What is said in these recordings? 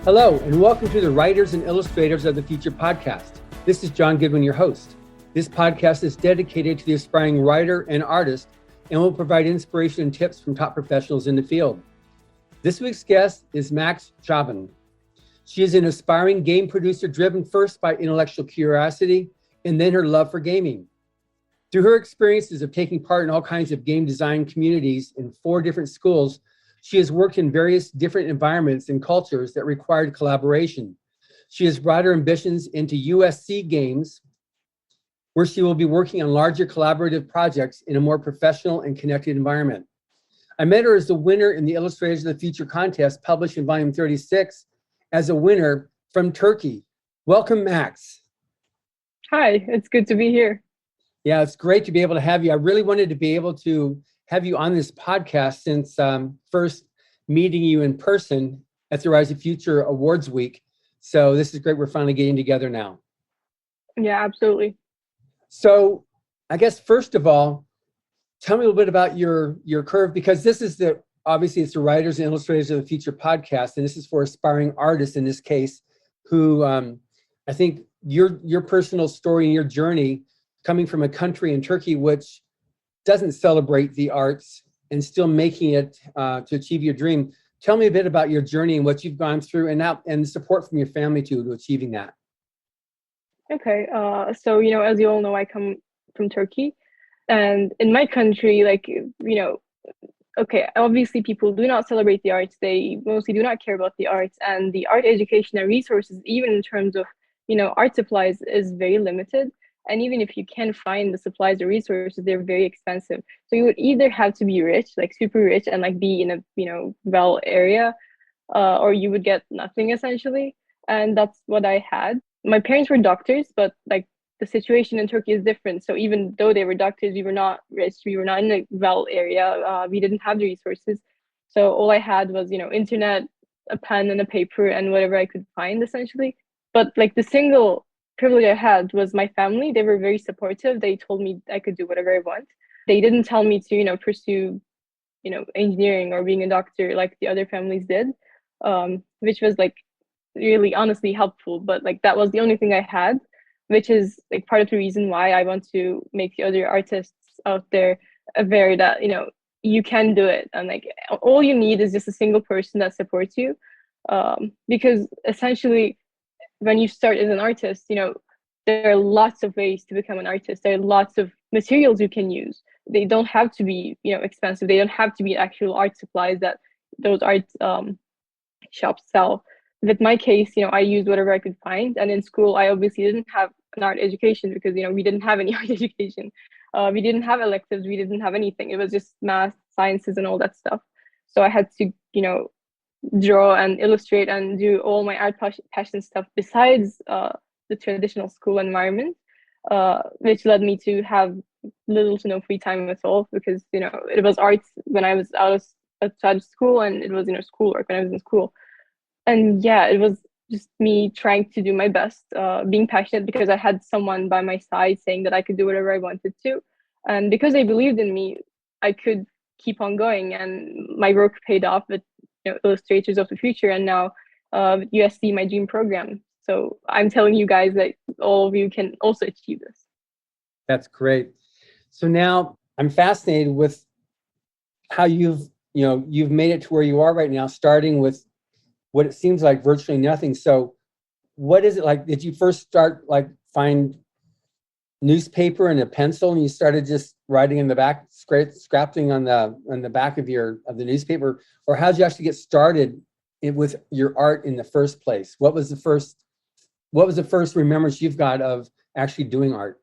Hello, and welcome to the Writers and Illustrators of the Future podcast. This is John Goodwin, your host. This podcast is dedicated to the aspiring writer and artist and will provide inspiration and tips from top professionals in the field. This week's guest is Max Cavun. She is an aspiring game producer driven first by intellectual curiosity and then her love for gaming. Through her experiences of taking part in all kinds of game design communities in 4 different schools, she has worked in various different environments and cultures that required collaboration. She has brought her ambitions into USC Games, where she will be working on larger collaborative projects in a more professional and connected environment. I met her as the winner in the Illustrators of the Future contest, published in volume 36, as a winner from Turkey. Welcome, Max. Hi, it's good to be here. Yeah, it's great to be able to have you. I really wanted to be able to have you on this podcast since first meeting you in person at the Rise of Future Awards Week. So this is great. We're finally getting together now. Yeah, absolutely. So I guess, first of all, tell me a little bit about your curve, because this is obviously it's the Writers and Illustrators of the Future podcast, and this is for aspiring artists in this case, who I think your personal story and your journey coming from a country in Turkey which doesn't celebrate the arts and still making it to achieve your dream. Tell me a bit about your journey and what you've gone through and the support from your family to achieving that. Okay, so, as you all know, I come from Turkey, and in my country, okay, obviously people do not celebrate the arts. They mostly do not care about the arts, and the art education and resources, even in terms of, art supplies, is very limited. And even if you can find the supplies or resources, they're very expensive. So you would either have to be rich, like super rich, and like be in a, well area, or you would get nothing essentially. And that's what I had. My parents were doctors, but like the situation in Turkey is different. So even though they were doctors, we were not rich. We were not in a well area. We didn't have the resources. So all I had was, internet, a pen and a paper, and whatever I could find essentially. But like the single privilege I had was my family. They were very supportive. They told me I could do whatever I want. They didn't tell me to, pursue, engineering or being a doctor like the other families did, which was like really honestly helpful. But like that was the only thing I had, which is like part of the reason why I want to make the other artists out there aware that, you can do it. And like all you need is just a single person that supports you. Because essentially, when you start as an artist, there are lots of ways to become an artist. There are lots of materials you can use. They don't have to be, expensive. They don't have to be actual art supplies that those art shops sell. With my case, I used whatever I could find. And in school, I obviously didn't have an art education because, we didn't have any art education. We didn't have electives. We didn't have anything. It was just math, sciences, and all that stuff. So I had to, draw and illustrate and do all my art passion stuff besides the traditional school environment, which led me to have little to no free time at all, because it was art when I was outside of school, and it was schoolwork when I was in school. And yeah, it was just me trying to do my best, being passionate because I had someone by my side saying that I could do whatever I wanted to, and because they believed in me, I could keep on going, and my work paid off with Illustrators of the Future, and now USC, my dream program. So I'm telling you guys that all of you can also achieve this. That's great. So now I'm fascinated with how you've made it to where you are right now, starting with what it seems like virtually nothing. So what is it like? Did you first start find newspaper and a pencil and you started just writing in the back, scrapping on the back of the newspaper, or how did you actually get started with your art in the first place? What was the first remembrance you've got of actually doing art,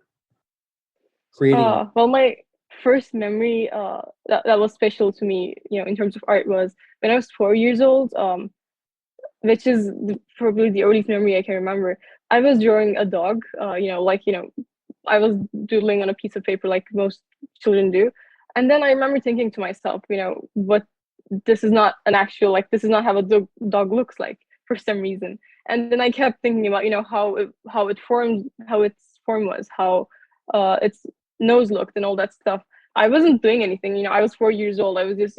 creating art? Well, my first memory that was special to me, in terms of art, was when I was 4 years old, which is probably the earliest memory I can remember. I was drawing a dog, I was doodling on a piece of paper like most children do. And then I remember thinking to myself, this is not an actual, this is not how a dog looks like for some reason. And then I kept thinking about, how its form was, how its nose looked and all that stuff. I wasn't doing anything, I was 4 years old. I was just,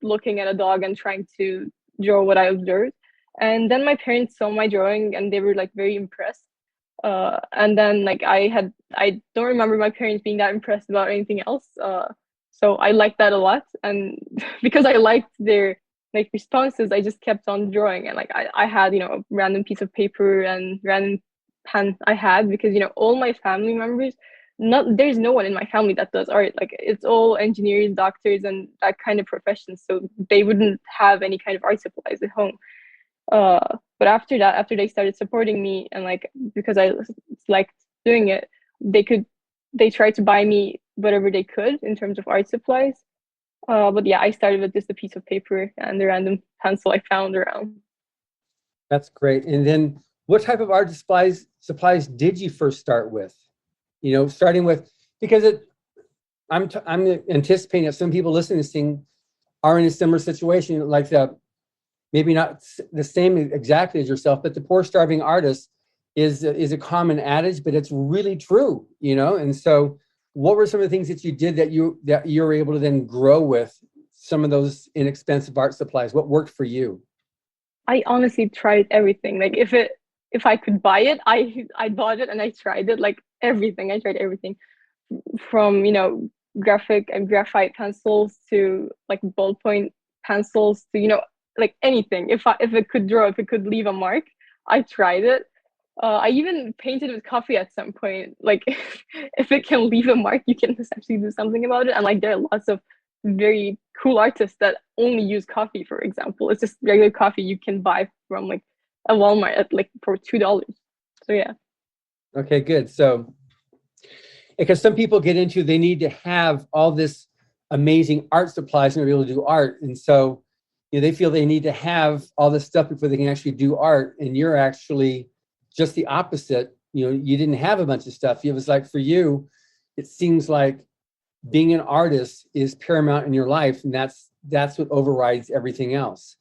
looking at a dog and trying to draw what I observed. And then my parents saw my drawing and they were like very impressed. And then like I don't remember my parents being that impressed about anything else. So I liked that a lot. And because I liked their like responses, I just kept on drawing. And like I had, a random piece of paper and random pen I had because, all my family members, not there's no one in my family that does art. Like it's all engineers, doctors, and that kind of profession. So they wouldn't have any kind of art supplies at home. But after that, after they started supporting me and like because I liked doing it, they tried to buy me whatever they could in terms of art supplies. But yeah, I started with just a piece of paper and a random pencil I found around. That's great. And then what type of art supplies did you first start with? Starting with, because I'm anticipating that some people listening to this thing are in a similar situation, like maybe not the same exactly as yourself, but the poor starving artist is a common adage, but it's really true, And so what were some of the things that you did that you were able to then grow with some of those inexpensive art supplies? What worked for you? I honestly tried everything. Like if I could buy it, I bought it and I tried it, like everything. I tried everything from, graphic and graphite pencils to like ballpoint pencils to, like anything. If it could draw, if it could leave a mark, I tried it. I even painted with coffee at some point. Like if it can leave a mark, you can essentially do something about it. And like there are lots of very cool artists that only use coffee, for example. It's just regular coffee you can buy from like a Walmart at like for $2. So yeah. Okay, good. So because some people get into, they need to have all this amazing art supplies and be able to do art. And so, they feel they need to have all this stuff before they can actually do art. And you're actually just the opposite. You didn't have a bunch of stuff. It was like, for you, it seems like being an artist is paramount in your life. And that's what overrides everything else.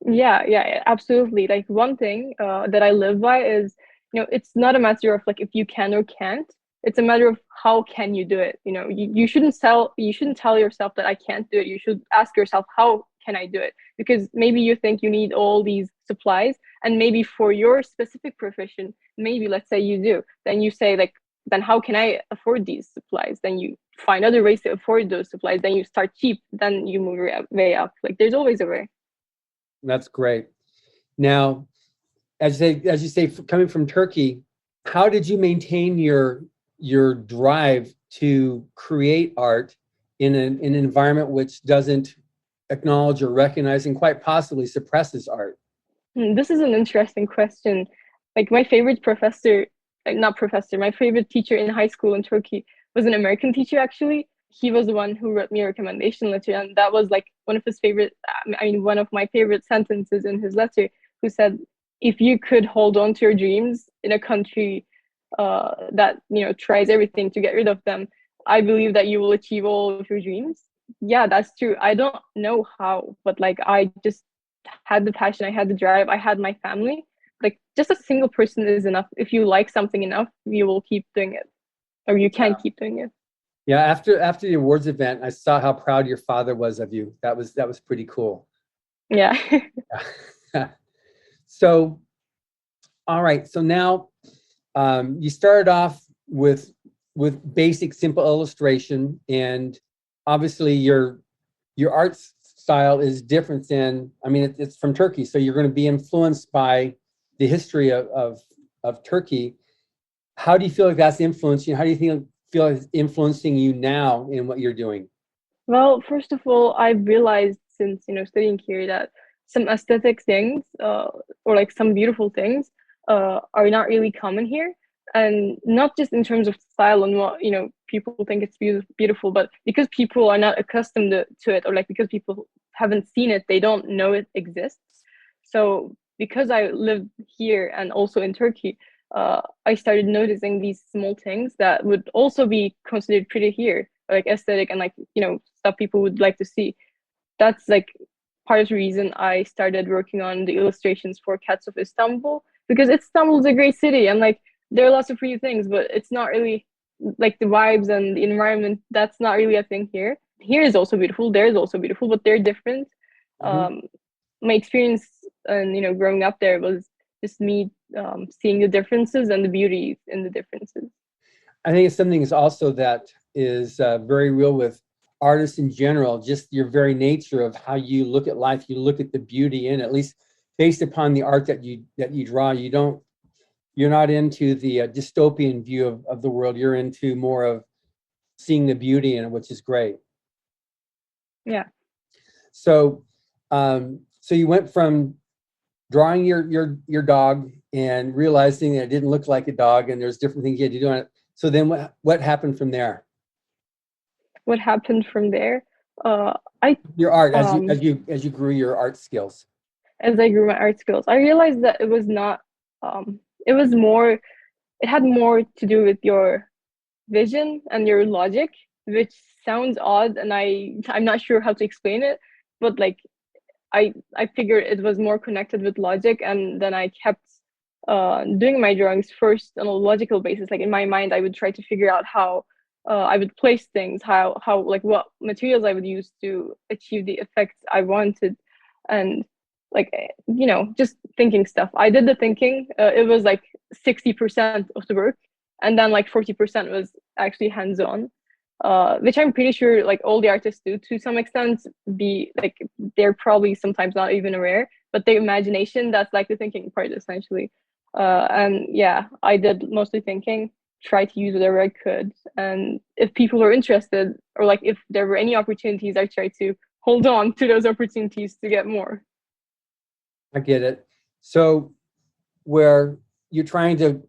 Yeah, absolutely. Like one thing that I live by is, it's not a matter of like if you can or can't. It's a matter of how can you do it. You shouldn't tell yourself that I can't do it. You should ask yourself, how can I do it? Because maybe you think you need all these supplies, and maybe for your specific profession, maybe let's say you do. Then you say like, then how can I afford these supplies? Then you find other ways to afford those supplies. Then you start cheap. Then you move your way up. Like there's always a way. That's great. Now, as you say, coming from Turkey, how did you maintain your drive to create art in an environment which doesn't acknowledge or recognize and quite possibly suppresses art? This is an interesting question. Like my favorite professor, like not professor, my favorite teacher in high school in Turkey was an American teacher actually. He was the one who wrote me a recommendation letter, and that was like one of his favorite, one of my favorite sentences in his letter, who said, if you could hold on to your dreams in a country that, tries everything to get rid of them, I believe that you will achieve all of your dreams. Yeah, that's true. I don't know how, but like I just had the passion, I had the drive, I had my family. Like just a single person is enough. If you like something enough, you will keep doing it, or you can keep doing it. Yeah, after the awards event, I saw how proud your father was of you. That was pretty cool. Yeah. So, all right. So now, you started off with basic, simple illustration, and obviously your art style is different than. I mean, it's from Turkey, so you're going to be influenced by the history of Turkey. How do you feel like that's influenced you? How do you feel like it's influencing you now in what you're doing? Well, first of all, I realized since, studying here that some aesthetic things, or like some beautiful things, are not really common here. And not just in terms of style and what, people think it's beautiful, but because people are not accustomed to it, or like because people haven't seen it, they don't know it exists. So because I lived here and also in Turkey, I started noticing these small things that would also be considered pretty here, like aesthetic and like, stuff people would like to see. That's like part of the reason I started working on the illustrations for Cats of Istanbul, because Istanbul is a great city and like there are lots of pretty things, but it's not really like the vibes and the environment. That's not really a thing here. Here is also beautiful. There is also beautiful, but they're different. Mm-hmm. My experience and growing up there was just me seeing the differences and the beauty in the differences. I think it's something is also that is very real with artists in general, just your very nature of how you look at life. You look at the beauty in it, at least based upon the art that you draw. You're not into the dystopian view of the world. You're into more of seeing the beauty in it, which is great. Yeah. So, so you went from drawing your dog and realizing that it didn't look like a dog, and there's different things you had to do on it. So then, what happened from there? What happened from there? Your art as you grew your art skills. As I grew my art skills, I realized that it was not. It was more. It had more to do with your vision and your logic, which sounds odd, and I'm not sure how to explain it, but like I figured it was more connected with logic, and then I kept doing my drawings first on a logical basis. Like in my mind, I would try to figure out how I would place things, how like what materials I would use to achieve the effects I wanted, and like just thinking stuff. I did the thinking. It was like 60% of the work, and then like 40% was actually hands-on, which I'm pretty sure like all the artists do to some extent. Be like they're probably sometimes not even aware, but their imagination, that's like the thinking part essentially. And yeah, I did mostly thinking, try to use whatever I could, and if people were interested or like if there were any opportunities, I tried to hold on to those opportunities to get more. I get it. So where you're trying to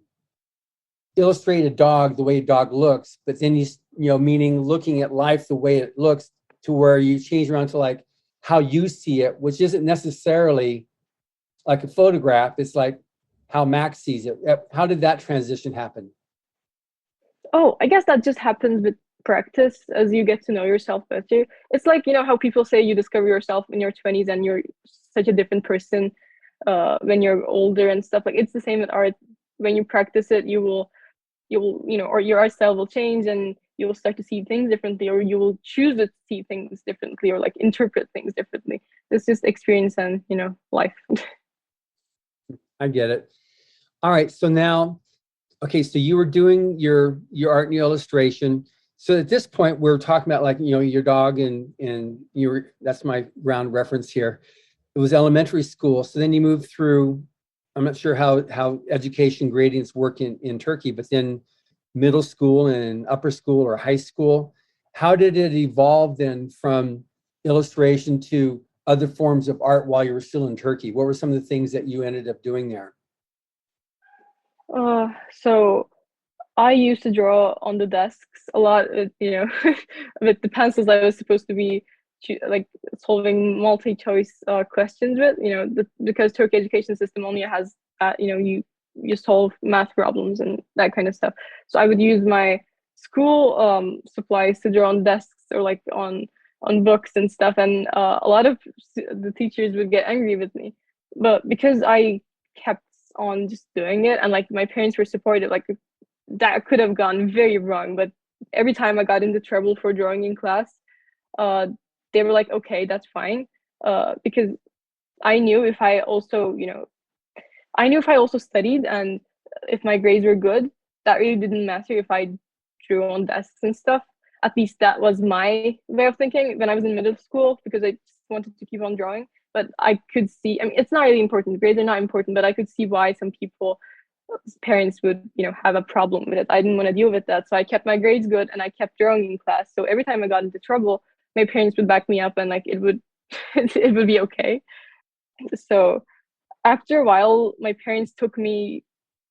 illustrate a dog the way a dog looks, but then meaning looking at life the way it looks, to where you change around to like how you see it, which isn't necessarily like a photograph. It's like how Max sees it. How did that transition happen? Oh, I guess that just happens with practice as you get to know yourself better. It's like, how people say you discover yourself in your 20s and you're such a different person when you're older and stuff. Like it's the same with art. When you practice it, you will, or your art style will change, and you will start to see things differently, or you will choose to see things differently, or like interpret things differently. It's just experience and, life. I get it. All right. So now, okay, so you were doing your art and your illustration. So at this point, we're talking about like, your dog and you were, that's my round reference here. It was elementary school. So then you moved through, I'm not sure how education gradients work in Turkey, but then middle school and upper school or high school. How did it evolve then from illustration to other forms of art while you were still in Turkey? What were some of the things that you ended up doing there? So I used to draw on the desks a lot, with, with the pencils I was supposed to be like solving multi-choice questions with, because Turkey education system only has, you solve math problems and that kind of stuff. So I would use my school supplies to draw on desks or like on books and stuff, and a lot of the teachers would get angry with me, but because I kept on just doing it, and like my parents were supportive, like that could have gone very wrong, but every time I got into trouble for drawing in class, uh, they were like, okay, that's fine, because I knew if I also, I knew if I also studied and if my grades were good, that really didn't matter if I drew on desks and stuff. At least that was my way of thinking when I was in middle school, because I just wanted to keep on drawing. But I could see, I mean, it's not really important. Grades are not important, but I could see why some people, parents would, have a problem with it. I didn't want to deal with that. So I kept my grades good and I kept drawing in class. So every time I got into trouble, my parents would back me up and like it would, it would be okay. So after a while, my parents took me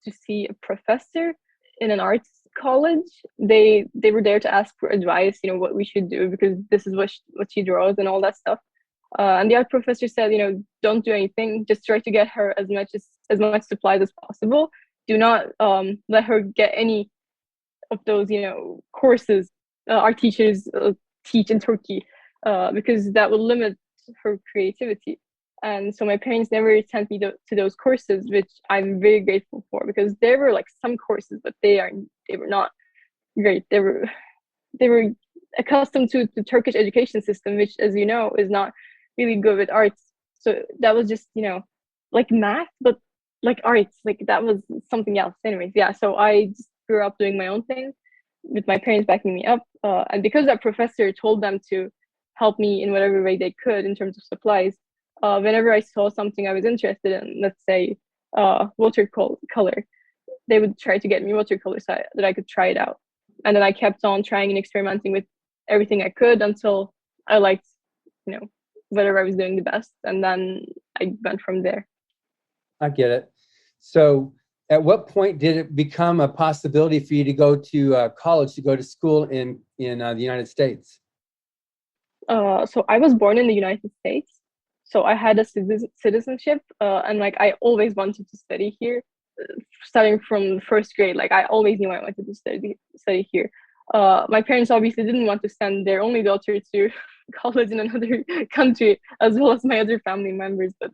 to see a professor in an arts college. They were there to ask for advice, what we should do, because this is what she draws and all that stuff. And the art professor said, don't do anything. Just try to get her as much supplies as possible. Do not let her get any of those, courses our teachers teach in Turkey, because that will limit her creativity. And so my parents never sent me to those courses, which I'm very grateful for, because there were like some courses, but they were not great. They were accustomed to the Turkish education system, which, as you know, is not really good with arts. So that was just, like math, but like arts, like that was something else. Anyways, yeah. So I just grew up doing my own thing with my parents backing me up. And because that professor told them to help me in whatever way they could in terms of supplies, whenever I saw something I was interested in, let's say watercolor, they would try to get me watercolor so that I could try it out. And then I kept on trying and experimenting with everything I could until I liked, you know, whatever I was doing the best. And then I went from there. I get it. So at what point did it become a possibility for you to go to college, to go to school in the United States? So I was born in the United States. So I had a citizenship, and like I always wanted to study here, starting from first grade. Like I always knew I wanted to study here. My parents obviously didn't want to send their only daughter to college in another country, as well as my other family members. But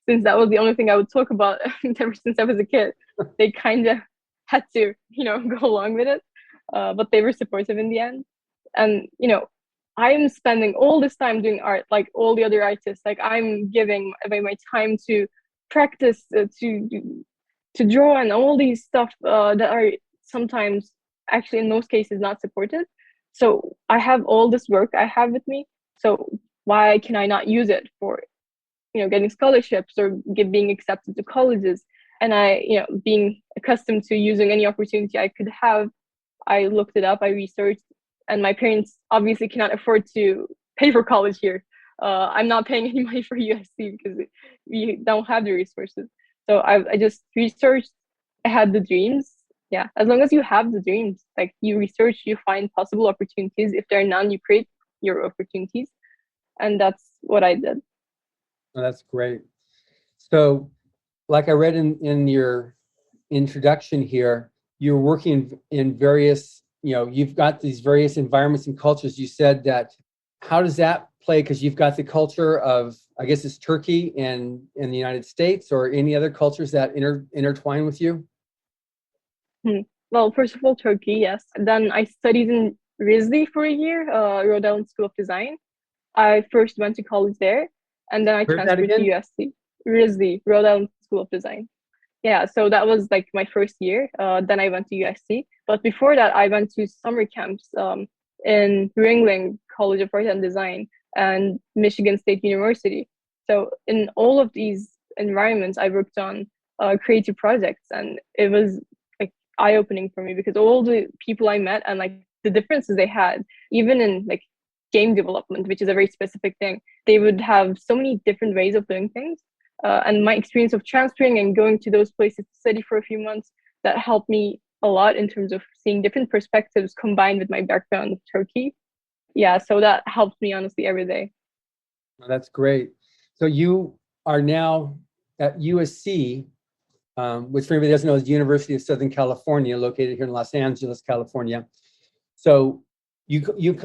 since that was the only thing I would talk about ever since I was a kid, they kind of had to, go along with it. But they were supportive in the end. And I'm spending all this time doing art, like all the other artists. Like I'm giving away my time to practice, to draw, and all these stuff that are sometimes, actually in most cases, not supported. So I have all this work I have with me. So why can I not use it for, getting scholarships or being accepted to colleges? And I, being accustomed to using any opportunity I could have, I looked it up, I researched, and my parents obviously cannot afford to pay for college here. I'm not paying any money for USC because we don't have the resources. So I just researched. I had the dreams. Yeah, as long as you have the dreams, like you research, you find possible opportunities. If there are none, you create your opportunities, and that's what I did. Oh, that's great. So, like I read in your introduction here, you're working in various, you've got these various environments and cultures. You said that. How does that play? Because you've got the culture of, I guess it's Turkey and in the United States, or any other cultures that intertwine with you? Well, first of all, Turkey, yes. Then I studied in Rizli for a year, Rhode Island School of Design. I first went to college there, and then I Heard that transferred to again? USC, Rizli, Rhode Island School of Design. Yeah, so that was like my first year. Then I went to USC. But before that, I went to summer camps in Ringling College of Art and Design and Michigan State University. So in all of these environments, I worked on creative projects, and it was like eye-opening for me because all the people I met and like the differences they had, even in like game development, which is a very specific thing, they would have so many different ways of doing things. And my experience of transferring and going to those places to study for a few months, that helped me a lot in terms of seeing different perspectives combined with my background of Turkey. Yeah, so that helped me honestly every day. Well, that's great. So you are now at USC, which for anybody who doesn't know is the University of Southern California, located here in Los Angeles, California. So you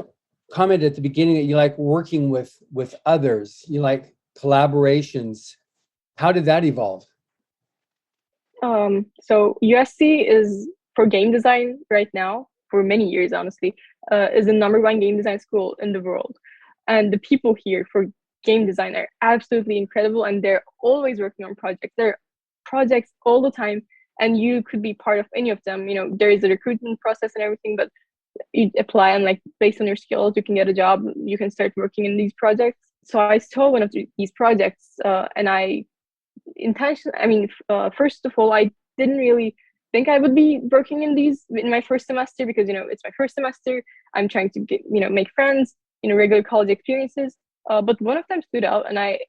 commented at the beginning that you like working with others, you like collaborations. How did that evolve? So USC is for game design right now, for many years, honestly, is the number one game design school in the world. And the people here for game design are absolutely incredible, and they're always working on projects. There are projects all the time, and you could be part of any of them. There is a recruitment process and everything, but you apply, and like based on your skills, you can get a job. You can start working in these projects. So I saw one of these projects, and first of all, I didn't really think I would be working in these in my first semester because it's my first semester. I'm trying to get make friends, regular college experiences. But one of them stood out, and I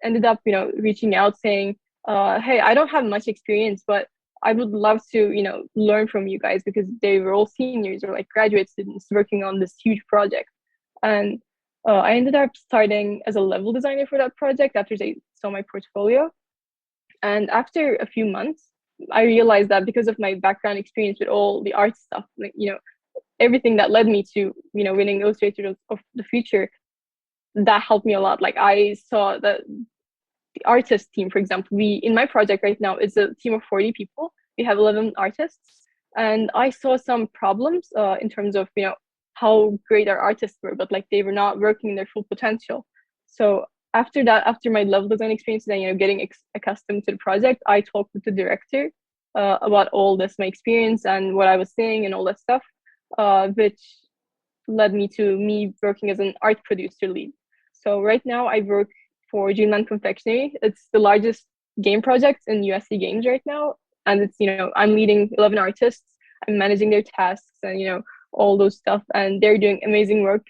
ended up reaching out saying, "Hey, I don't have much experience, but I would love to learn from you guys," because they were all seniors or like graduate students working on this huge project. And I ended up starting as a level designer for that project after they saw my portfolio. And after a few months, I realized that because of my background experience with all the art stuff, like, everything that led me to, winning Illustrators of the Future, that helped me a lot. Like I saw that the artist team, for example, in my project right now, it's a team of 40 people. We have 11 artists. And I saw some problems in terms of, how great our artists were, but like they were not working in their full potential. So after that, after my level design experience and getting accustomed to the project, I talked with the director about all this, my experience and what I was saying and all that stuff, which led me to me working as an art producer lead. So right now I work for Dreamland Confectionery. It's the largest game project in USC Games right now, and it's I'm leading 11 artists. I'm managing their tasks and all those stuff, and they're doing amazing work,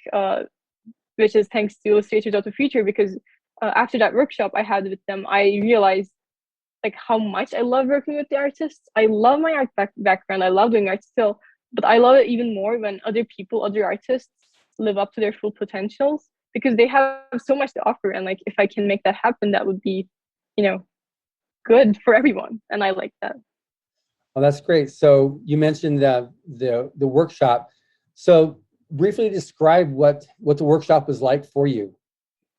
which is thanks to Illustrators of the Future, because after that workshop I had with them, I realized like how much I love working with the artists. I love my art background. I love doing art still, but I love it even more when other people, other artists live up to their full potentials, because they have so much to offer. And like if I can make that happen, that would be, good for everyone. And I like that. Well, that's great. So you mentioned the workshop. So briefly describe what the workshop was like for you.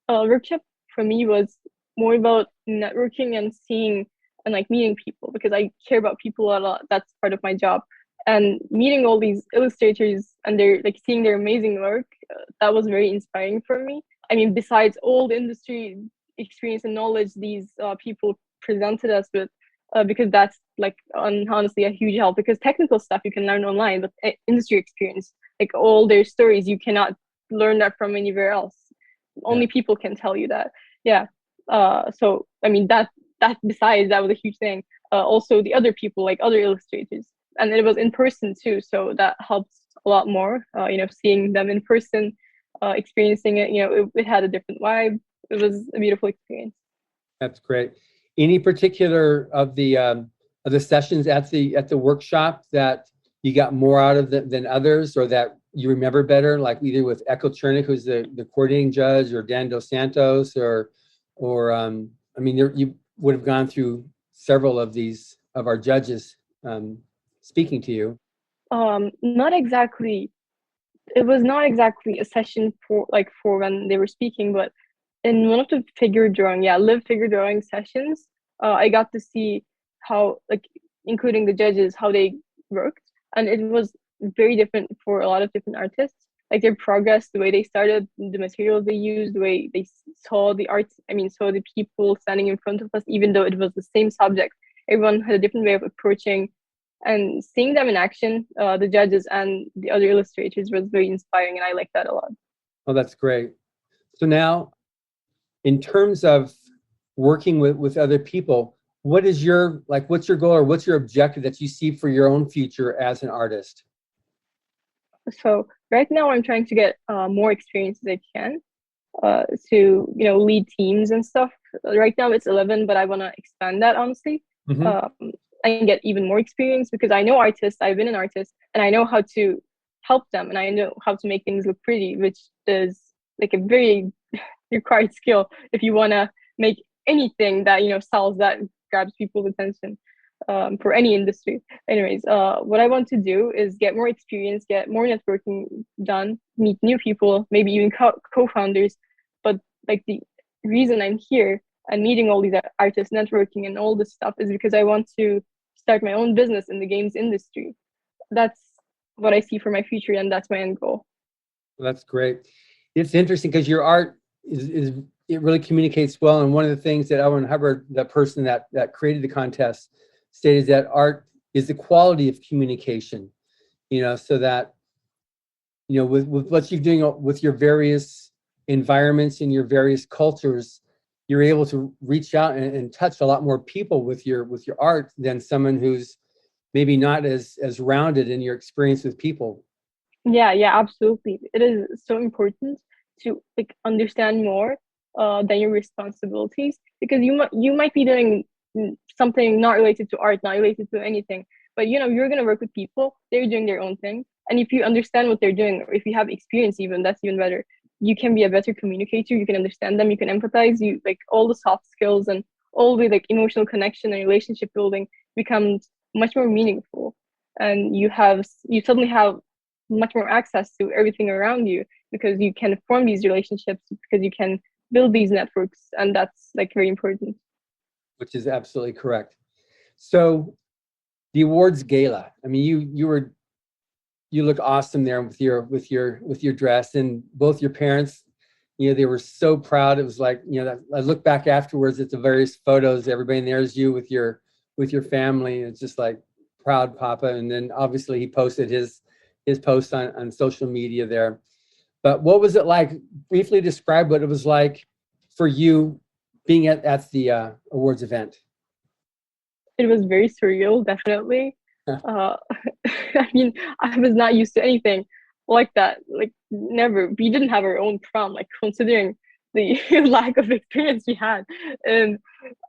Workshop for me was more about networking and seeing and like meeting people, because I care about people a lot. That's part of my job. And meeting all these illustrators and they're like seeing their amazing work, that was very inspiring for me. I mean, besides all the industry experience and knowledge these people presented us with, because that's like honestly a huge help, because technical stuff you can learn online, but industry experience, like all their stories, you cannot learn that from anywhere else. Only people can tell you that. Yeah. So I mean that besides that was a huge thing. Also the other people, like other illustrators, and it was in person too, so that helps a lot more. Seeing them in person, experiencing it, it had a different vibe. It was a beautiful experience. That's great. Any particular of the sessions at the workshop that you got more out of than others, or that you remember better, like either with Echo Chernick, who's the coordinating judge, or Dan Dos Santos, or I mean, you would have gone through several of our judges speaking to you. Not exactly. It was not exactly a session for when they were speaking, but in one of the live figure drawing sessions, I got to see how, like, including the judges, how they worked, and it was very different for a lot of different artists. Like their progress, the way they started, the materials they used, the way they saw the art. I mean, saw the people standing in front of us, even though it was the same subject. Everyone had a different way of approaching, and seeing them in action, the judges and the other illustrators, was very inspiring, and I like that a lot. Oh, that's great. So now, in terms of working with other people, what's your goal, or what's your objective that you see for your own future as an artist? So right now I'm trying to get more experience as I can, to lead teams and stuff. Right now it's 11, but I want to expand that, honestly. Mm-hmm. And get even more experience, because I know artists, I've been an artist, and I know how to help them, and I know how to make things look pretty, which is like a very required skill if you want to make anything that sells, that grabs people's attention, for any industry. Anyways, what I want to do is get more experience, get more networking done, meet new people, maybe even co-founders. But like the reason I'm here and meeting all these artists, networking and all this stuff, is because I want to start my own business in the games industry. That's what I see for my future, and that's my end goal. Well, that's great. It's interesting because your art is it really communicates well. And one of the things that Owen Hubbard, the person that created the contest, stated that art is the quality of communication. So that with what you're doing with your various environments and your various cultures, you're able to reach out and touch a lot more people with your art than someone who's maybe not as rounded in your experience with people. Yeah, absolutely. It is so important to like understand more than your responsibilities, because you might be doing something not related to art, not related to anything, but you're gonna work with people. They're doing their own thing, and if you understand what they're doing, or if you have experience, even that's even better. You can be a better communicator. You can understand them. You can empathize. You like all the soft skills and all the like emotional connection and relationship building becomes much more meaningful, and you suddenly have much more access to everything around you, because you can form these relationships, because you can build these networks, and that's like very important. Which is absolutely correct. So the awards gala, I mean, you look awesome there with your dress, and both your parents, they were so proud. It was like, I look back afterwards at the various photos, everybody, and there's you with your family. It's just like proud papa. And then obviously he posted his post on social media there. But what was it like? Briefly describe what it was like for you being at the awards event. It was very surreal, definitely. I mean, I was not used to anything like that. Like, never. We didn't have our own prom, like, considering the lack of experience we had and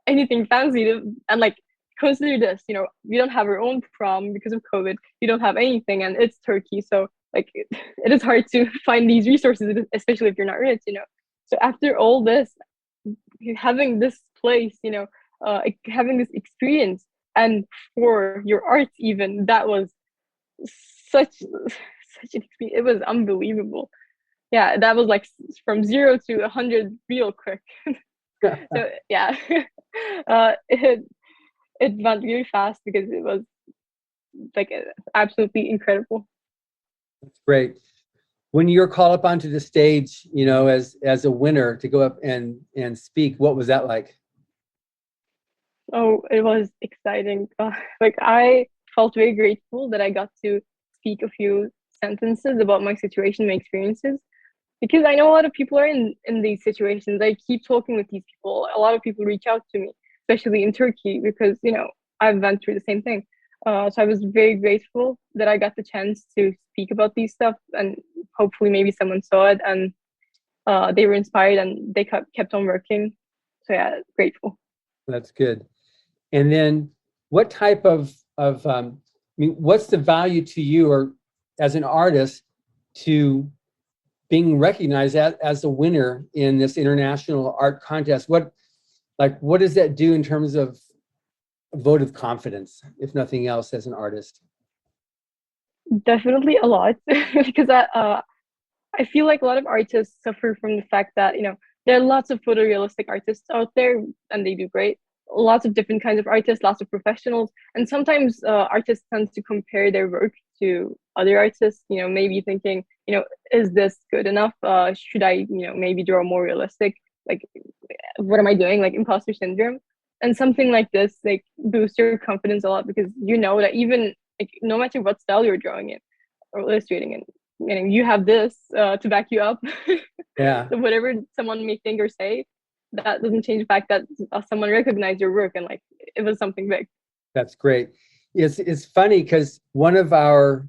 anything fancy. And, like, consider this, we don't have our own prom because of COVID. We don't have anything, and it's Turkey. So, like, it is hard to find these resources, especially if you're not rich. So after all this, having this place, having this experience, and for your art, even, that was such an experience. It was unbelievable. Yeah, that was like from 0 to 100 real quick. So yeah, it went really fast because it was like absolutely incredible. That's great. When you're called up onto the stage, as a winner to go up and speak, what was that like? Oh, it was exciting. Like, I felt very grateful that I got to speak a few sentences about my situation, my experiences, because I know a lot of people are in these situations. I keep talking with these people. A lot of people reach out to me, especially in Turkey, because I've went through the same thing. So I was very grateful that I got the chance to speak about these stuff, and hopefully maybe someone saw it and they were inspired and they kept on working. So yeah, grateful. That's good. And then what type of what's the value to you, or as an artist, to being recognized as a winner in this international art contest? What does that do in terms of a vote of confidence, if nothing else, as an artist? Definitely a lot, because I feel like a lot of artists suffer from the fact that there are lots of photorealistic artists out there, and they do great. Lots of different kinds of artists, lots of professionals, and sometimes artists tend to compare their work to other artists. Maybe thinking, is this good enough? Should I, maybe draw more realistic? Like, what am I doing? Like, imposter syndrome. And something like this, like, boosts your confidence a lot, because that even, like, no matter what style you're drawing in or illustrating in, you have this to back you up. Yeah. So whatever someone may think or say, that doesn't change the fact that someone recognized your work and, like, it was something big. That's great. It's funny because one of our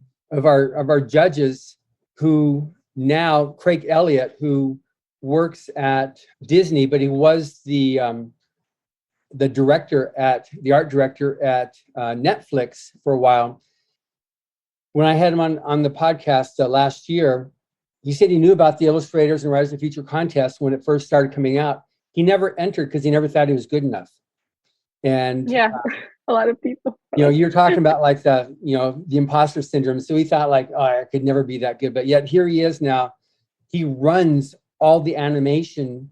judges, who now, Craig Elliott, who works at Disney, but he was the art director at Netflix for a while. When I had him on the podcast last year, he said he knew about the Illustrators and Writers of the Future contest when it first started coming out. He never entered because he never thought he was good enough. And yeah, a lot of people. You're talking about like the imposter syndrome. So he thought like, oh, I could never be that good. But yet here he is now. He runs all the animation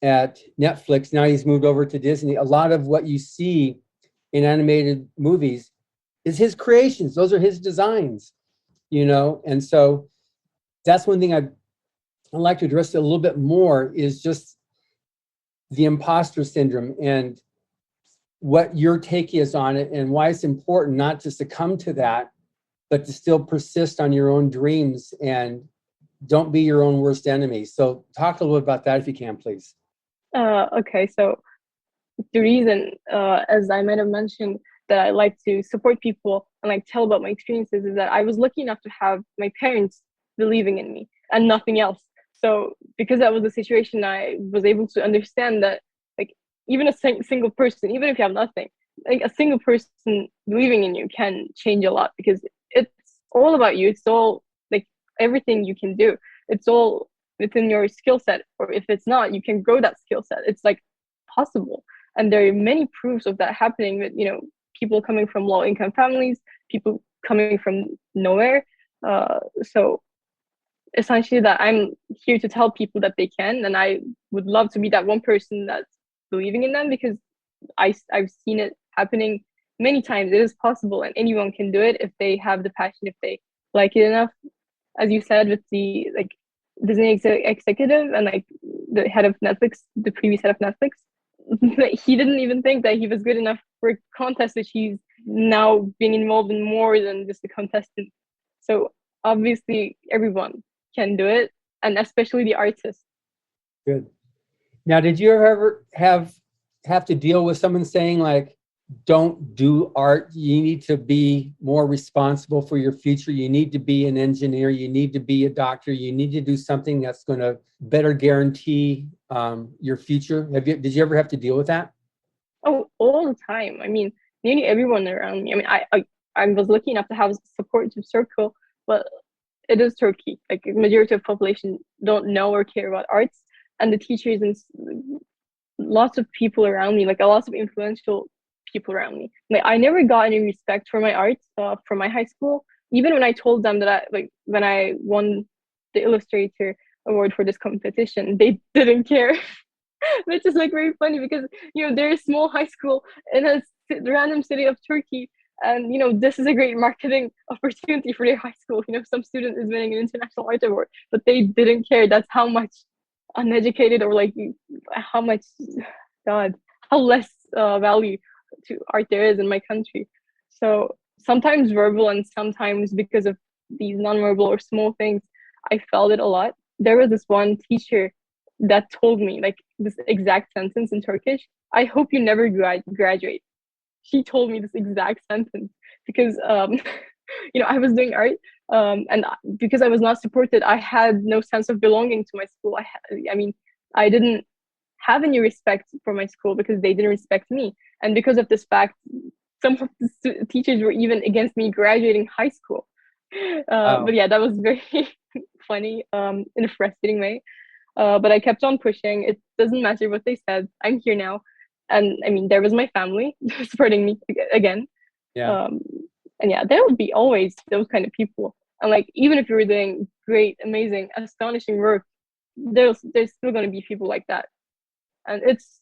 at Netflix. Now he's moved over to Disney. A lot of what you see in animated movies is his creations. Those are his designs, And so that's one thing I'd like to address a little bit more, is just the imposter syndrome and what your take is on it, and why it's important not to succumb to that, but to still persist on your own dreams and don't be your own worst enemy. So talk a little bit about that if you can, please. Okay, so the reason, as I might have mentioned, that I like to support people and, like, tell about my experiences is that I was lucky enough to have my parents believing in me and nothing else. So because that was the situation, I was able to understand that, like, even a single person, even if you have nothing, like, a single person believing in you can change a lot, because it's all about you. It's all, like, everything you can do. It's all within your skill set, or if it's not, you can grow that skill set. It's, like, possible. And there are many proofs of that happening with, people coming from low income families, people coming from nowhere. So essentially, that I'm here to tell people that they can, and I would love to be that one person that's believing in them, because I've seen it happening many times. It is possible, and anyone can do it if they have the passion, if they like it enough. As you said, with the, like, Disney executive and like the head of Netflix, the previous head of Netflix, he didn't even think that he was good enough for a contest, which he's now being involved in more than just a contestant. So obviously everyone can do it, and especially the artists. Good. Now, did you ever have to deal with someone saying like, don't do art, you need to be more responsible for your future, you need to be an engineer, you need to be a doctor, you need to do something that's going to better guarantee your future? Did you ever have to deal with that? Oh, all the time. I mean, nearly everyone around me. I mean, I was lucky enough to have a supportive circle, but it is Turkey. Like, the majority of population don't know or care about arts, and the teachers and lots of people around me, like a lot of influential people around me. Like, I never got any respect for my art from my high school. Even when I told them that when I won the Illustrator award for this competition, they didn't care. Which is like very funny because they're a small high school in a random city of Turkey, and this is a great marketing opportunity for their high school. Some student is winning an international art award, but they didn't care. That's how much uneducated, or like how much, God, how less value to art there is in my country. So sometimes verbal, and sometimes because of these non-verbal or small things, I felt it a lot. There was this one teacher that told me like this exact sentence in Turkish: "I hope you never graduate." She told me this exact sentence because I was doing art, and because I was not supported, I had no sense of belonging to my school. I mean, I didn't have any respect for my school because they didn't respect me, and because of this fact, some of the teachers were even against me graduating high school. Wow. But yeah, that was very funny in a frustrating way. But I kept on pushing. It doesn't matter what they said. I'm here now. And I mean, there was my family supporting me again. Yeah. Um, and yeah, there would be always those kind of people. And like, even if you were doing great, amazing, astonishing work, there's still going to be people like that. And it's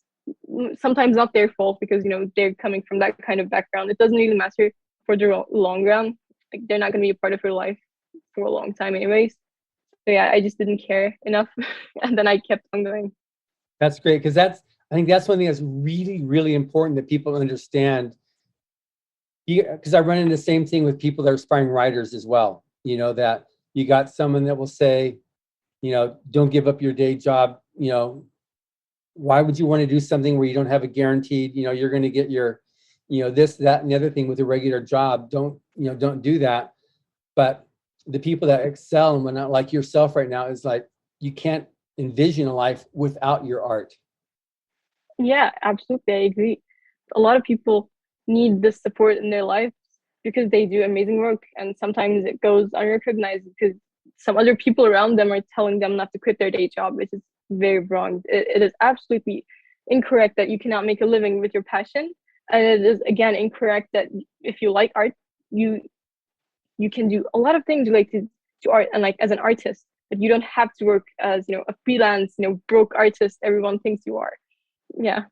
sometimes not their fault because, they're coming from that kind of background. It doesn't really matter for the long run. Like, they're not going to be a part of your life for a long time anyways. So yeah, I just didn't care enough, and then I kept on going. That's great, because I think that's one thing that's really, really important that people understand. Because I run into the same thing with people that are aspiring writers as well. That you got someone that will say, don't give up your day job. Why would you want to do something where you don't have a guaranteed, you're going to get your, this, that, and the other thing with a regular job? Don't do that. But the people that excel and whatnot, like yourself right now, is like, you can't envision a life without your art. Yeah, absolutely. I agree. A lot of people need this support in their lives because they do amazing work, and sometimes it goes unrecognized because some other people around them are telling them not to quit their day job, which is very wrong. It is absolutely incorrect that you cannot make a living with your passion, and it is again incorrect that if you like art, you can do a lot of things related to art and like as an artist, but you don't have to work as a freelance broke artist everyone thinks you are. Yeah.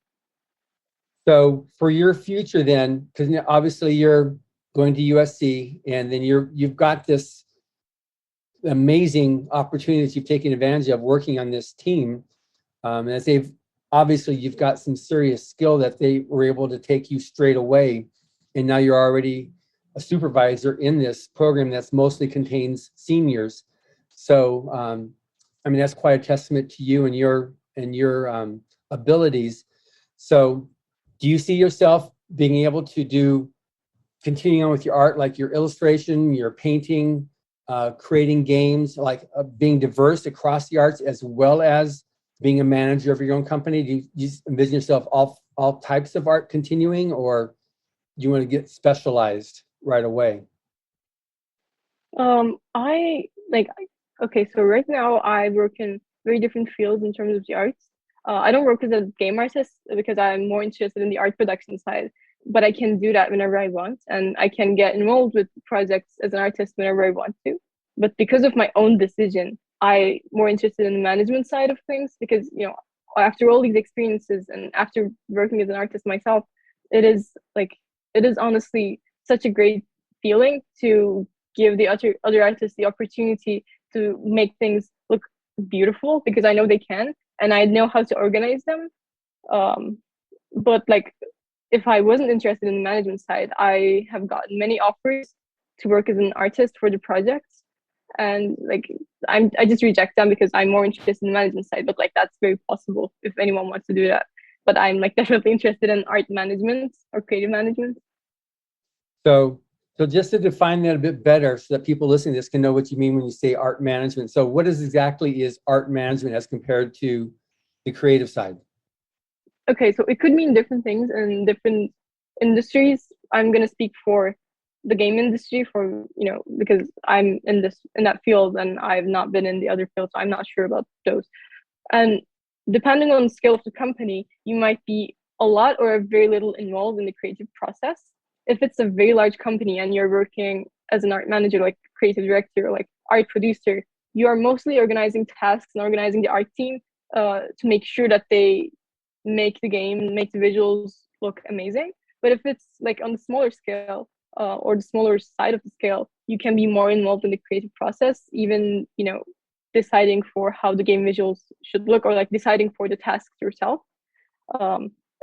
So for your future then, because obviously you're going to USC, and then you've got this amazing opportunity that you've taken advantage of working on this team. And as obviously you've got some serious skill that they were able to take you straight away. And now you're already a supervisor in this program that's mostly contains seniors. So, I mean, that's quite a testament to you and your abilities. So do you see yourself being able to continuing on with your art, like your illustration, your painting, creating games, like being diverse across the arts, as well as being a manager of your own company? Do you envision yourself all types of art continuing, or do you want to get specialized right away? I like okay, so right now I work in very different fields in terms of the arts. I don't work as a game artist because I'm more interested in the art production side, but I can do that whenever I want, and I can get involved with projects as an artist whenever I want to. But because of my own decision, I'm more interested in the management side of things because, after all these experiences and after working as an artist myself, it is like, it is honestly such a great feeling to give the other artists the opportunity to make things look beautiful because I know they can and I know how to organize them. But like if I wasn't interested in the management side, I have gotten many offers to work as an artist for the projects, and like I just reject them because I'm more interested in the management side. But like that's very possible if anyone wants to do that. But I'm like definitely interested in art management or creative management. So, so just to define that a bit better, so that people listening to this can know what you mean when you say art management. So, what exactly is art management as compared to the creative side? Okay, so it could mean different things in different industries. I'm gonna speak for the game industry for because I'm in that field and I've not been in the other field, so I'm not sure about those. And depending on the scale of the company, you might be a lot or very little involved in the creative process. If it's a very large company and you're working as an art manager, like creative director, or like art producer, you are mostly organizing tasks and organizing the art team to make sure that they make the game, make the visuals look amazing. But if it's like on the smaller scale or the smaller side of the scale, you can be more involved in the creative process, even deciding for how the game visuals should look, or like deciding for the tasks yourself.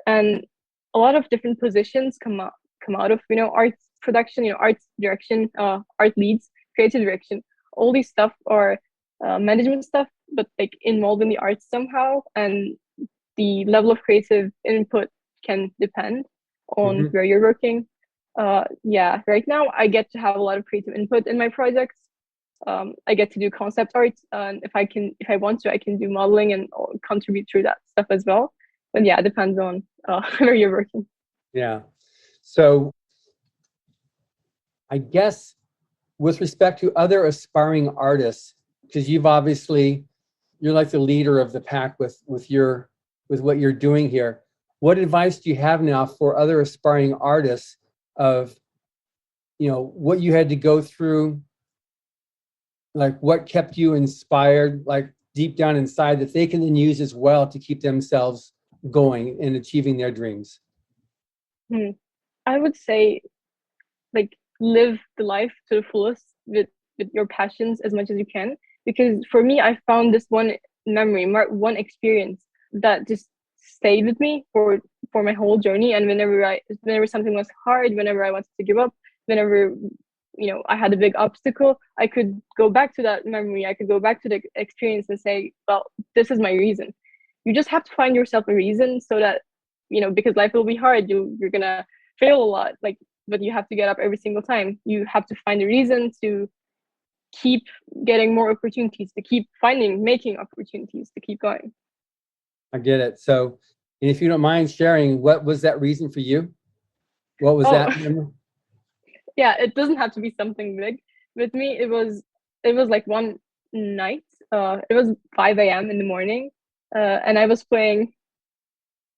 And a lot of different positions come out of art production, art direction, art leads, creative direction. All these stuff are management stuff, but like involved in the arts somehow. And the level of creative input can depend on where you're working. Yeah, right now I get to have a lot of creative input in my projects. I get to do concept art, and if I want to, I can do modeling and contribute through that stuff as well. But yeah, it depends on where you're working. Yeah. So I guess with respect to other aspiring artists, because you're like the leader of the pack with what you're doing here. What advice do you have now for other aspiring artists of, what you had to go through, like what kept you inspired, like deep down inside, that they can then use as well to keep themselves going and achieving their dreams? I would say, like, live the life to the fullest with your passions as much as you can. Because for me, I found this one memory, one experience that just stayed with me for my whole journey. And whenever something was hard, whenever I wanted to give up, whenever I had a big obstacle, I could go back to that memory. I could go back to the experience and say, well, this is my reason. You just have to find yourself a reason, so that because life will be hard. You're gonna fail a lot, like, but you have to get up every single time. You have to find a reason to keep getting more opportunities, to keep making opportunities, to keep going. I get it. So, and if you don't mind sharing, what was that reason for you? What was that? Yeah, it doesn't have to be something big. With me, it was like one night. It was 5 a.m. in the morning, and I was playing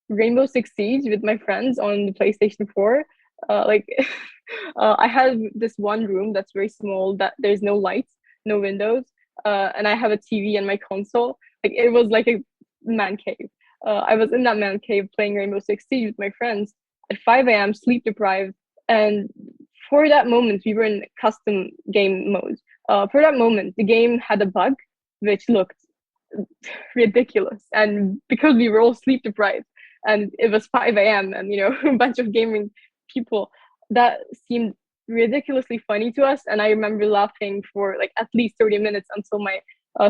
Rainbow Six Siege with my friends on the PlayStation 4. I had this one room that's very small, that there's no lights, no windows, and I have a TV and my console. Like, it was like a man cave. I was in that man cave playing Rainbow Six Siege with my friends at 5 a.m., sleep deprived. And for that moment, we were in custom game mode. For that moment, the game had a bug which looked ridiculous. And because we were all sleep deprived and it was 5 a.m. and, a bunch of gaming people, that seemed ridiculously funny to us. And I remember laughing for like at least 30 minutes until my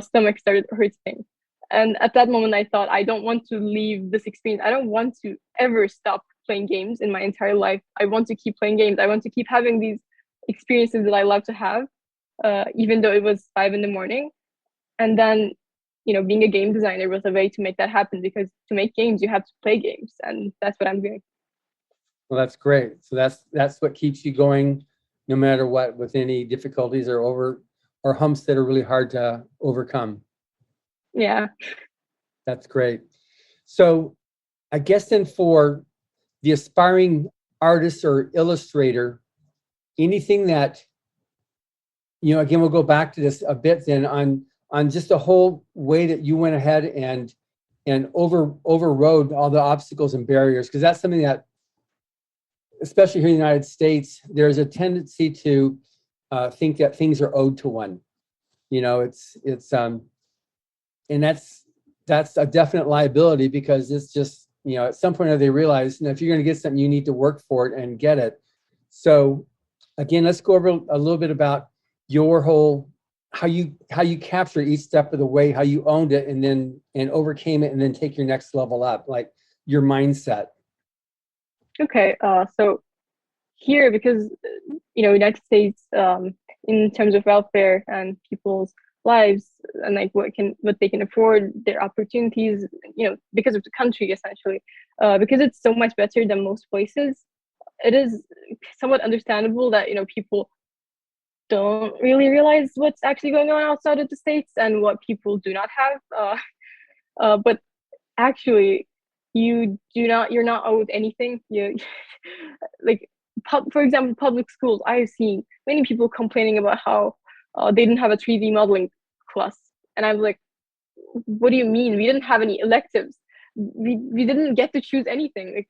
stomach started hurting. And at that moment, I thought, I don't want to leave this experience. I don't want to ever stop playing games in my entire life. I want to keep playing games. I want to keep having these experiences that I love to have, even though it was 5 in the morning. And then, being a game designer was a way to make that happen, because to make games, you have to play games. And that's what I'm doing. Well, that's great. So that's what keeps you going, no matter what, with any difficulties or humps that are really hard to overcome. Yeah. That's great. So I guess then for the aspiring artist or illustrator, anything that, again, we'll go back to this a bit then on just the whole way that you went ahead and overrode all the obstacles and barriers, because that's something that, especially here in the United States, there's a tendency to think that things are owed to one. It's And that's a definite liability, because it's just, at some point they realize, if you're going to get something, you need to work for it and get it. So again, let's go over a little bit about your whole, how you capture each step of the way, how you owned it and overcame it, and then take your next level up, like your mindset. Okay. So here, because United States, in terms of welfare and people's lives and like what they can afford, their opportunities, because of the country essentially, because it's so much better than most places, it is somewhat understandable that people don't really realize what's actually going on outside of the States and what people do not have. But actually, you're not owed anything. Like, for example, public schools. I've seen many people complaining about how they didn't have a 3D modeling class, and I'm like, what do you mean? We didn't have any electives. We didn't get to choose anything.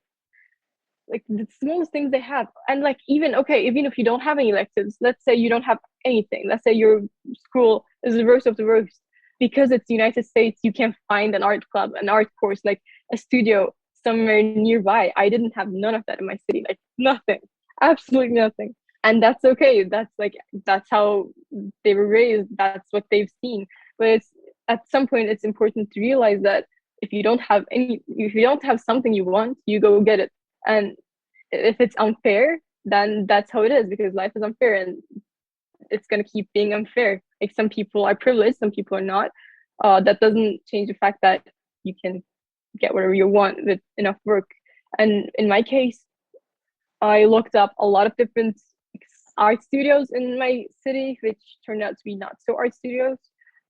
Like the smallest things they have. And like, even if you don't have any electives, let's say you don't have anything, let's say your school is the worst of the worst, because it's the United States, you can find an art club, an art course, like a studio somewhere nearby. I didn't have none of that in my city, like nothing, absolutely nothing. And that's okay. That's how they were raised, that's what they've seen. But it's, at some point, it's important to realize that if you don't have something you want, you go get it. And if it's unfair, then that's how it is, because life is unfair and it's going to keep being unfair. Like, some people are privileged, some people are not. That doesn't change the fact that you can get whatever you want with enough work. And in my case, I looked up a lot of different art studios in my city, which turned out to be not so art studios,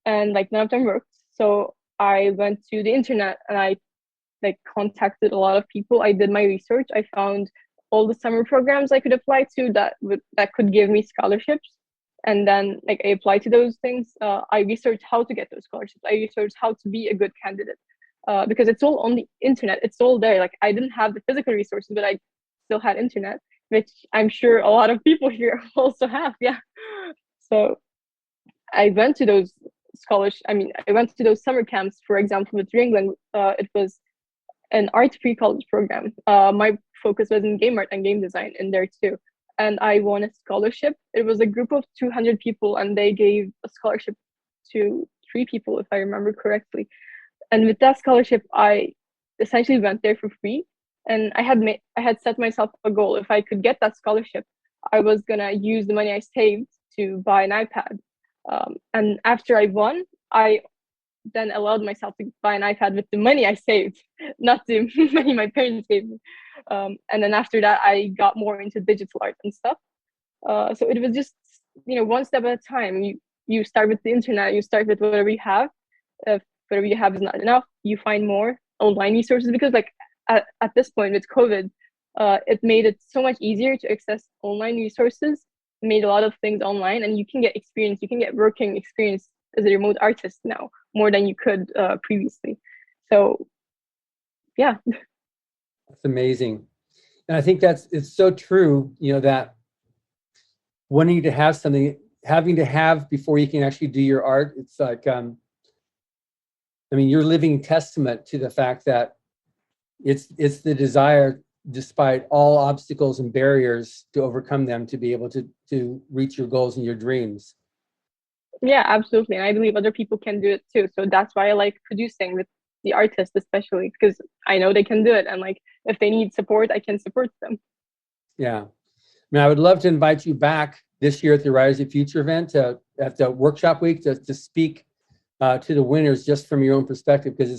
and like none of them worked. So I went to the internet and I contacted a lot of people. I did my research. I found all the summer programs I could apply to that could give me scholarships. And then I applied to those things. I researched how to get those scholarships. I researched how to be a good candidate, because it's all on the internet. It's all there. Like, I didn't have the physical resources, but I still had internet, which I'm sure a lot of people here also have. Yeah. So I went to those I went to those summer camps. For example, with Ringling, it was an art pre-college program. My focus was in game art and game design in there too. And I won a scholarship. It was a group of 200 people, and they gave a scholarship to 3 people, if I remember correctly. And with that scholarship, I essentially went there for free. And I had set myself a goal. If I could get that scholarship, I was gonna use the money I saved to buy an iPad. And after I won, I then allowed myself to buy an iPad with the money I saved, not the money my parents gave me. And then after that, I got more into digital art and stuff. So it was just, one step at a time. You start with the internet, you start with whatever you have. If whatever you have is not enough, you find more online resources, because at this point with COVID, it made it so much easier to access online resources. It made a lot of things online, and you can get experience, you can get working experience as a remote artist now, more than you could previously. So yeah. That's amazing. And I think it's so true, that wanting to have something, having to have before you can actually do your art. It's like, you're living testament to the fact that it's the desire, despite all obstacles and barriers, to overcome them, to be able to reach your goals and your dreams. Yeah, absolutely. And I believe other people can do it too. So that's why I like producing with the artists, especially, because I know they can do it. And like, if they need support, I can support them. Yeah. I would love to invite you back this year at the Writers of the Future event, at the workshop week, to speak to the winners, just from your own perspective, because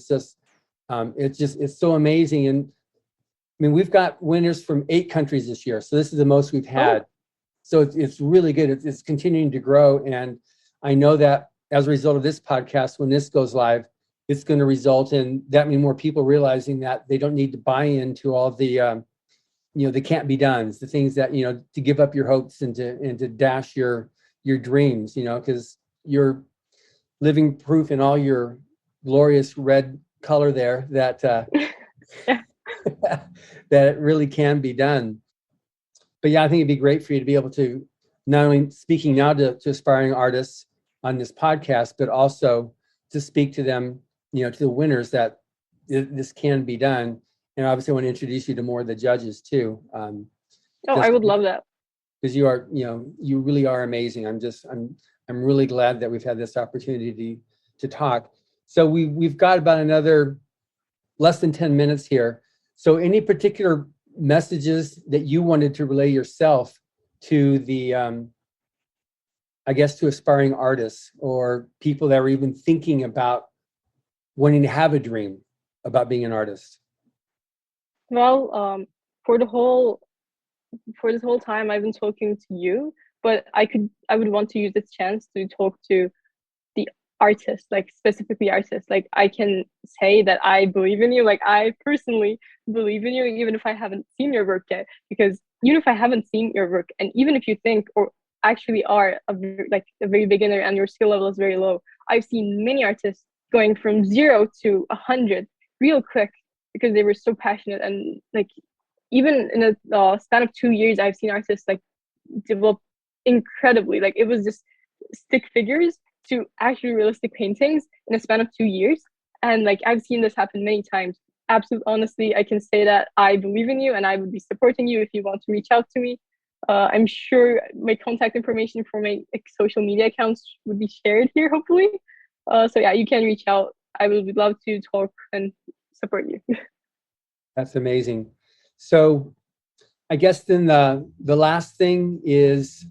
it's so amazing. And we've got winners from 8 countries this year. So this is the most we've had. Oh. So it's really good. It's continuing to grow. And I know that as a result of this podcast, when this goes live, it's going to result in that many more people realizing that they don't need to buy into all the, the can't be dones, the things that, to give up your hopes and to dash your dreams, because you're living proof in all your glorious red color there that, that it really can be done. But yeah, I think it'd be great for you to be able to, not only speaking now to aspiring artists on this podcast, but also to speak to them, to the winners, that this can be done. And obviously I want to introduce you to more of the judges too. I would love that. Because you are, you really are amazing. I'm really glad that we've had this opportunity to talk. So we've got about another less than 10 minutes here. So any particular messages that you wanted to relay yourself to the, I guess, to aspiring artists or people that are even thinking about wanting to have a dream about being an artist? Well, for this whole time I've been talking to you, but I would want to use this chance to talk to the artists, like specifically artists. Like I can say that I believe in you. Like I personally believe in you, even if I haven't seen your work yet. Because even if I haven't seen your work, and even if you think or actually are a very beginner and your skill level is very low, I've seen many artists going from 0 to 100 real quick because they were so passionate. And like even in a span of 2 years, I've seen artists like develop incredibly. Like it was just stick figures to actually realistic paintings in a span of 2 years. And like I've seen this happen many times. Absolutely, honestly, I can say that I believe in you and I would be supporting you if you want to reach out to me. I'm sure my contact information for my social media accounts would be shared here, hopefully. So yeah, you can reach out. I would love to talk and support you. That's amazing. So I guess then the last thing is,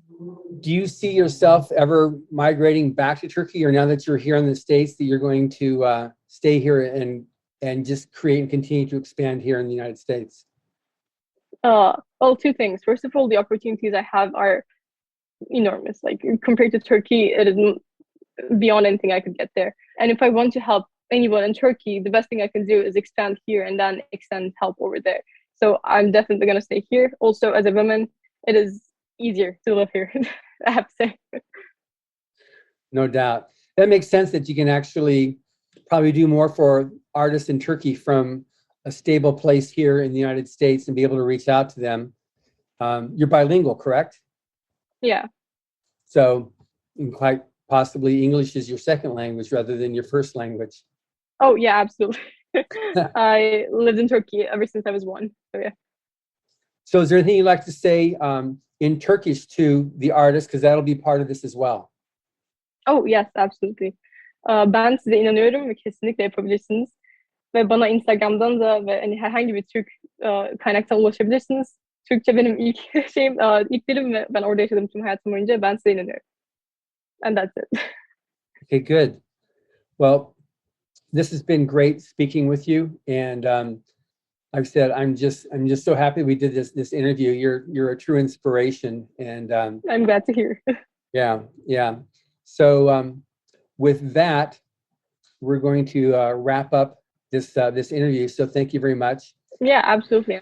do you see yourself ever migrating back to Turkey, or now that you're here in the States that you're going to stay here and just create and continue to expand here in the United States? Well, two things. First of all, the opportunities I have are enormous. Like compared to Turkey, it is beyond anything I could get there. And if I want to help anyone in Turkey, the best thing I can do is expand here and then extend help over there. So I'm definitely going to stay here. Also, as a woman, it is easier to live here, I have to say. No doubt. That makes sense that you can actually probably do more for artists in Turkey from a stable place here in the United States and be able to reach out to them. You're bilingual, correct? Yeah. So quite possibly English is your second language rather than your first language. Oh, yeah, absolutely. I lived in Turkey ever since I was 1. So yeah. So is there anything you'd like to say in Turkish to the artist? Because that'll be part of this as well. Oh, yes, absolutely. Ben size inanıyorum ve kesinlikle yapabilirsiniz. Ve bana Instagram'dan da ve hani herhangi bir Türk kaynaktan ulaşabilirsiniz. Türkçe benim ilk şeyim, ilk dilim ve ben orada yaşadım tüm hayatım boyunca. Ben size inanıyorum. And that's it. Okay, good. Well, this has been great speaking with you, and like I said, I'm just so happy we did this interview. You're a true inspiration, and I'm glad to hear. Yeah. So with that, we're going to wrap up this interview. So thank you very much. Yeah, absolutely.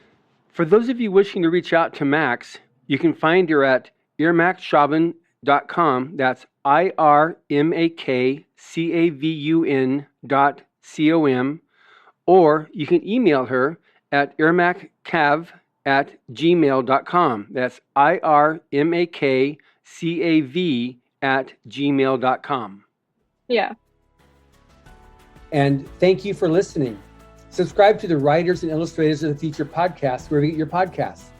For those of you wishing to reach out to Max, you can find her at irmakcav.com. That's irmakcavun.com, or you can email her at irmakcav@gmail.com. That's irmakcav@gmail.com. Yeah. And thank you for listening. Subscribe to the Writers and Illustrators of the Future podcast wherever you get your podcasts.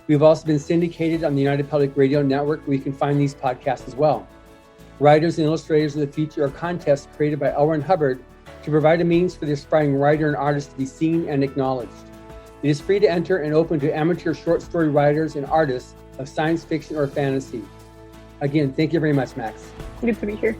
We've also been syndicated on the United Public Radio Network, where you can find these podcasts as well. Writers and Illustrators of the Future are contests created by L. Ron Hubbard to provide a means for the aspiring writer and artist to be seen and acknowledged. It is free to enter and open to amateur short story writers and artists of science fiction or fantasy. Again, thank you very much, Max. Good to be here.